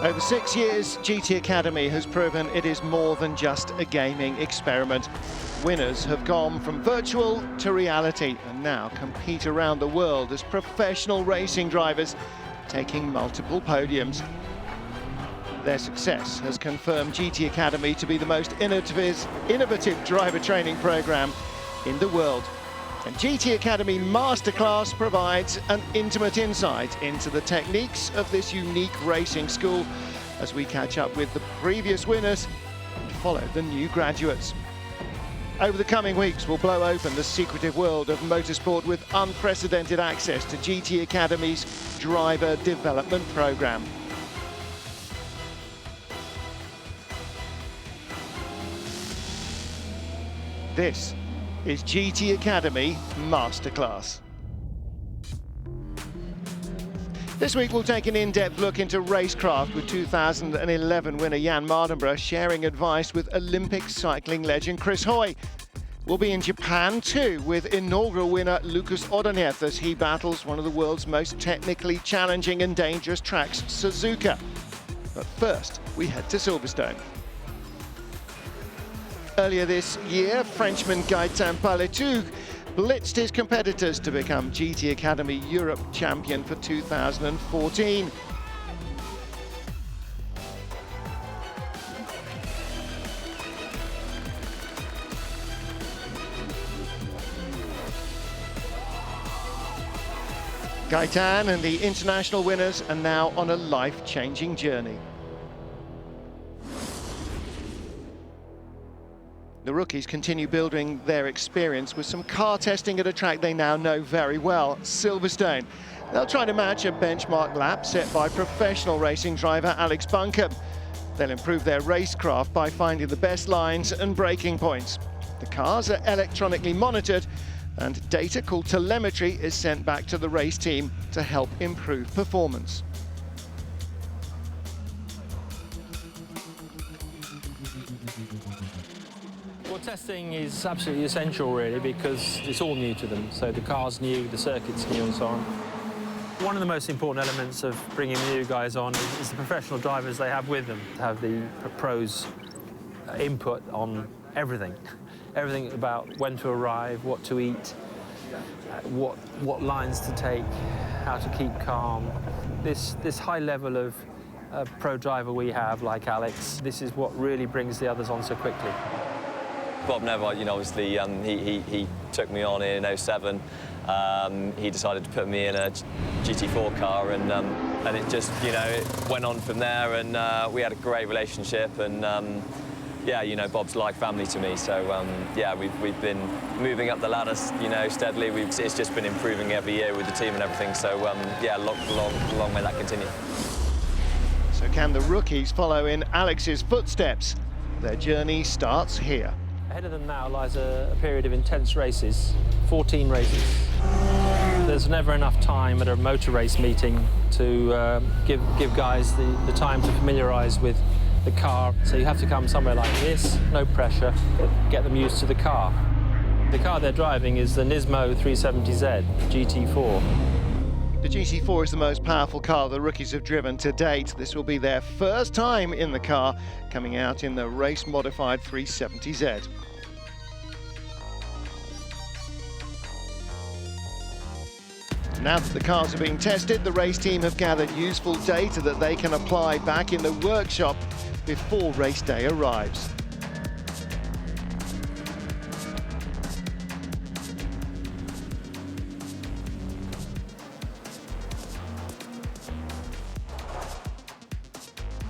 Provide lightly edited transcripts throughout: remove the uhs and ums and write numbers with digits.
Over 6 years, GT Academy has proven it is more than just a gaming experiment. Winners have gone from virtual to reality and now compete around the world as professional racing drivers, taking multiple podiums. Their success has confirmed GT Academy to be the most innovative driver training program in the world. And GT Academy Masterclass provides an intimate insight into the techniques of this unique racing school as we catch up with the previous winners and follow the new graduates. Over the coming weeks, we'll blow open the secretive world of motorsport with unprecedented access to GT Academy's driver development program. This is GT Academy Masterclass. This week we'll take an in-depth look into racecraft with 2011 winner Jann sharing advice with Olympic cycling legend Chris Hoy. We'll be in Japan too with inaugural winner Lucas Odoniev as he battles one of the world's most technically challenging and dangerous tracks, Suzuka. But first, we head to Silverstone. Earlier this year, Frenchman Gaëtan Paletug blitzed his competitors to become GT Academy Europe champion for 2014. Gaëtan and the international winners are now on a life-changing journey. The rookies continue building their experience with some car testing at a track they now know very well, Silverstone. They'll try to match a benchmark lap set by professional racing driver Alex Bunker. They'll improve their racecraft by finding the best lines and braking points. The cars are electronically monitored and data called telemetry is sent back to the race team to help improve performance. Testing is absolutely essential, really, because it's all new to them. So the car's new, the circuit's new, and so on. One of the most important elements of bringing new guys on is the professional drivers they have with them. Have the pros' input on everything. Everything about when to arrive, what to eat, what lines to take, how to keep calm. This high level of pro driver we have, like Alex, this is what really brings the others on so quickly. Bob Neville, obviously he took me on in '07. He decided to put me in a GT4 car, and it just, it went on from there, and we had a great relationship, and yeah, Bob's like family to me. So yeah, we've been moving up the ladder, steadily. It's just been improving every year with the team and everything. So yeah, long may that continue. So can the rookies follow in Alex's footsteps? Their journey starts here. Ahead of them now lies a period of intense races, 14 races. There's never enough time at a motor race meeting to give guys the time to familiarise with the car. So you have to come somewhere like this, no pressure, but get them used to the car. The car they're driving is the NISMO 370Z GT4. The GT4 is the most powerful car the rookies have driven to date. This will be their first time in the car, coming out in the race-modified 370Z. Now that the cars are being tested, the race team have gathered useful data that they can apply back in the workshop before race day arrives.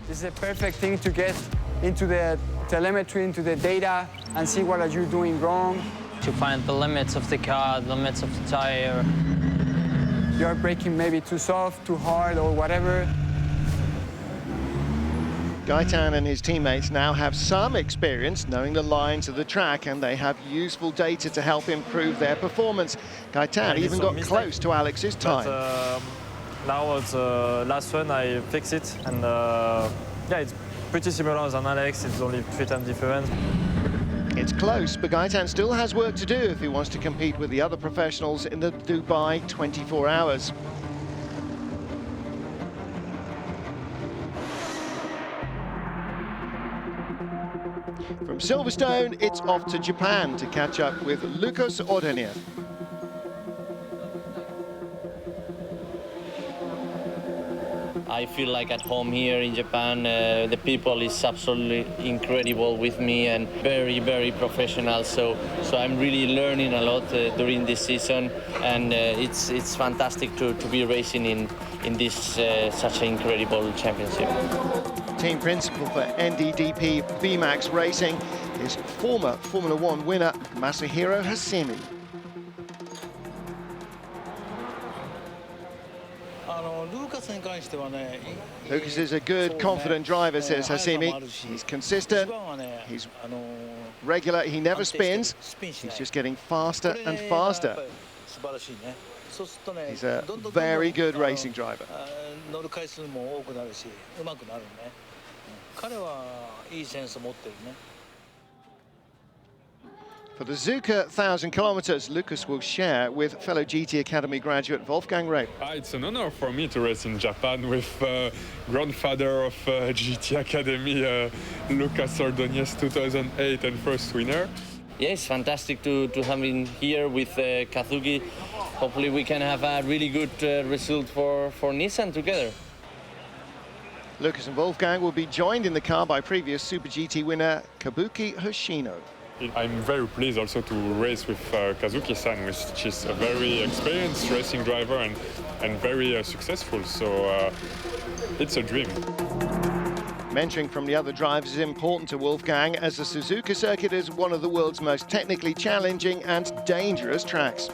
This is a perfect thing to get into the telemetry, into the data, and see what are you doing wrong. To find the limits of the car, the limits of the tire. You're braking maybe too soft, too hard, or whatever. Gaëtan and his teammates now have some experience knowing the lines of the track, and they have useful data to help improve their performance. Gaëtan even got close to Alex's time. Now the last one, I fix it, and yeah, it's pretty similar than Alex. It's only 3 times different. It's close, but Gaëtan still has work to do if he wants to compete with the other professionals in the Dubai 24 hours. From Silverstone, it's off to Japan to catch up with Lucas Ordenier. I feel like at home here in Japan. The people is absolutely incredible with me and very, very professional. So I'm really learning a lot during this season, and it's fantastic to be racing in this such an incredible championship. Team principal for NDDP VMAX Racing is former Formula One winner Masahiro Hasemi. Lucas is a good, confident driver, says Hasemi. He's consistent, he's regular, he never spins. He's just getting faster and faster. He's a very good racing driver. For the Zuka 1,000 kilometers, Lucas will share with fellow GT Academy graduate Wolfgang Reip. It's an honor for me to race in Japan with grandfather of GT Academy, Lucas Ordonez, 2008 and first winner. Yeah, it's fantastic to have him here with Kazuki. Hopefully we can have a really good result for Nissan together. Lucas and Wolfgang will be joined in the car by previous Super GT winner Kabuki Hoshino. I'm very pleased also to race with Kazuki-san, which is a very experienced racing driver and very successful, so it's a dream. Mentoring from the other drivers is important to Wolfgang, as the Suzuka circuit is one of the world's most technically challenging and dangerous tracks.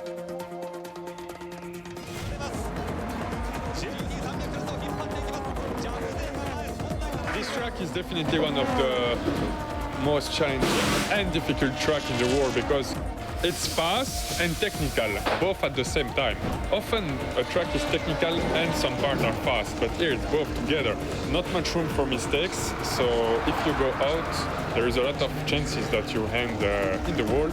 This track is definitely one of the most challenging and difficult track in the world because it's fast and technical, both at the same time. Often a track is technical and some parts are fast, but here it's both together. Not much room for mistakes, so if you go out, there is a lot of chances that you end in the wall.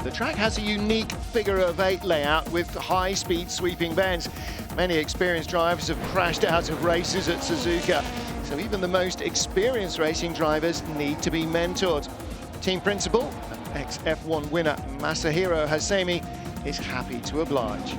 The track has a unique figure-of-8 layout with high-speed sweeping bends. Many experienced drivers have crashed out of races at Suzuka, so even the most experienced racing drivers need to be mentored. Team principal, ex-F1 winner Masahiro Hasemi, is happy to oblige.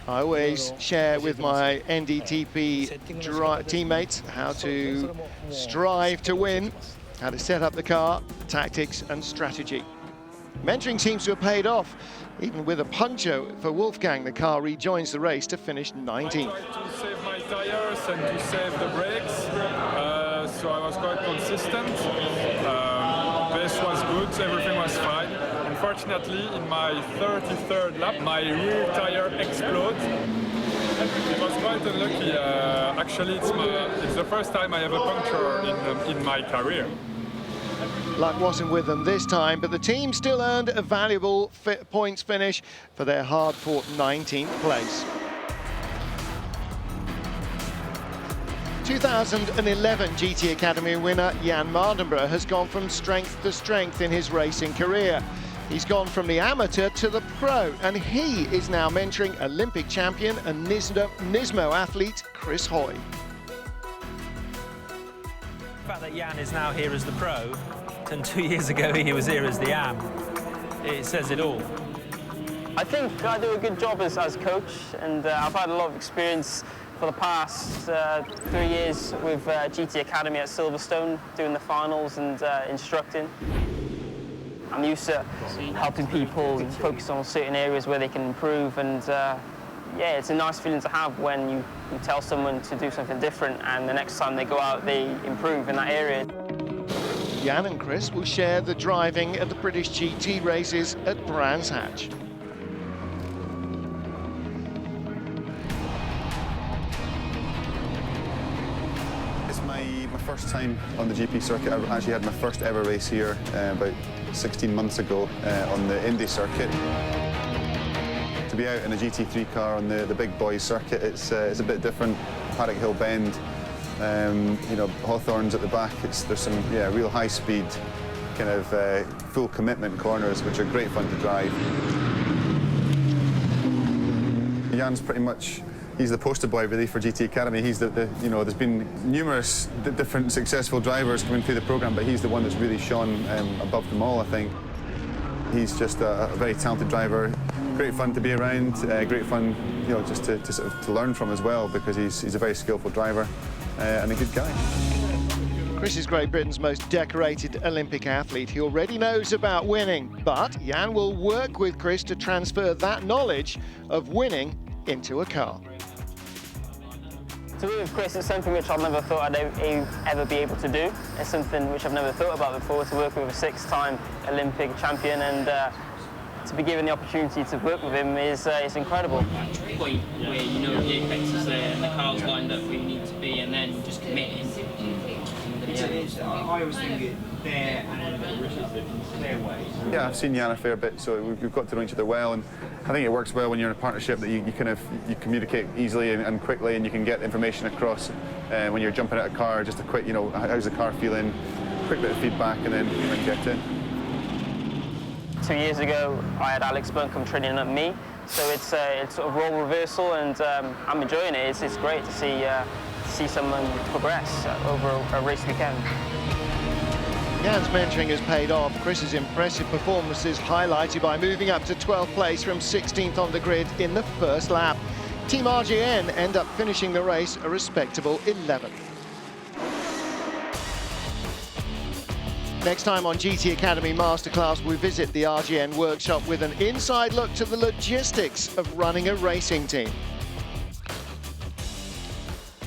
I always share with my NDTP teammates how to strive to win, how to set up the car, tactics and strategy. Mentoring seems to have paid off. Even with a puncture for Wolfgang, the car rejoins the race to finish 19th. I tried to save my tires and to save the brakes, so I was quite consistent. Pace was good, everything was fine. Unfortunately, in my 33rd lap, my rear tire exploded. It was quite unlucky. Actually, it's the first time I have a puncture in my career. Luck wasn't with them this time, but the team still earned a valuable points finish for their hard-fought 19th place. 2011 GT Academy winner Jann has gone from strength to strength in his racing career. He's gone from the amateur to the pro, and he is now mentoring Olympic champion and NISMO athlete Chris Hoy. The fact that Jann is now here as the pro, and 2 years ago he was here as the AM, it says it all. I think I do a good job as coach, and I've had a lot of experience for the past 3 years with GT Academy at Silverstone, doing the finals and instructing. I'm used to helping people focus on certain areas where they can improve, and yeah, it's a nice feeling to have when you tell someone to do something different and the next time they go out they improve in that area. Jann and Chris will share the driving at the British GT races at Brands Hatch. It's my first time on the GP circuit. I actually had my first ever race here about 16 months ago on the Indy circuit. To be out in a GT3 car on the big boys circuit, it's a bit different. Paddock Hill Bend, you know, Hawthorns at the back. There's some real high speed, kind of full commitment corners, which are great fun to drive. Jann's pretty much he's the poster boy really for GT Academy. He's you know, there's been numerous different successful drivers coming through the program, but he's the one that's really shone above them all, I think. He's just a very talented driver. Great fun to be around. Great fun, you know, just to sort of to learn from as well, because he's a very skillful driver and a good guy. Chris is Great Britain's most decorated Olympic athlete. He already knows about winning, but Jann will work with Chris to transfer that knowledge of winning into a car. To be with Chris is something which I never thought I'd ever be able to do. It's something which I've never thought about before, to work with a 6-time Olympic champion, and to be given the opportunity to work with him is incredible. Point where you know the apex is there and the car's lined up where you need to be, and then just committing. I always think it there and fairway. Yeah, I've seen Jann a fair bit, so we've got to know each other well, and I think it works well when you're in a partnership that you communicate easily and quickly, and you can get information across when you're jumping out a car. Just a quick, you know, how's the car feeling, quick bit of feedback, and then get in. 2 years ago, I had Alex Buncombe training up me, so it's sort of role reversal, and I'm enjoying it. It's great to see someone progress over a race weekend. Jann's mentoring has paid off. Chris's impressive performances highlighted by moving up to 12th place from 16th on the grid in the first lap. Team RGN end up finishing the race a respectable 11th. Next time on GT Academy Masterclass, we visit the RGN workshop with an inside look to the logistics of running a racing team.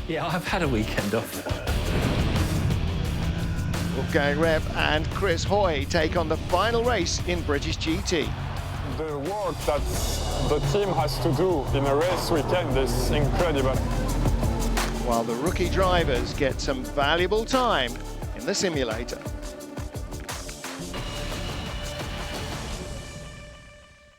Yeah, I've had a weekend off. Wolfgang Reb and Chris Hoy take on the final race in British GT. The work that the team has to do in a race weekend is incredible. While the rookie drivers get some valuable time in the simulator.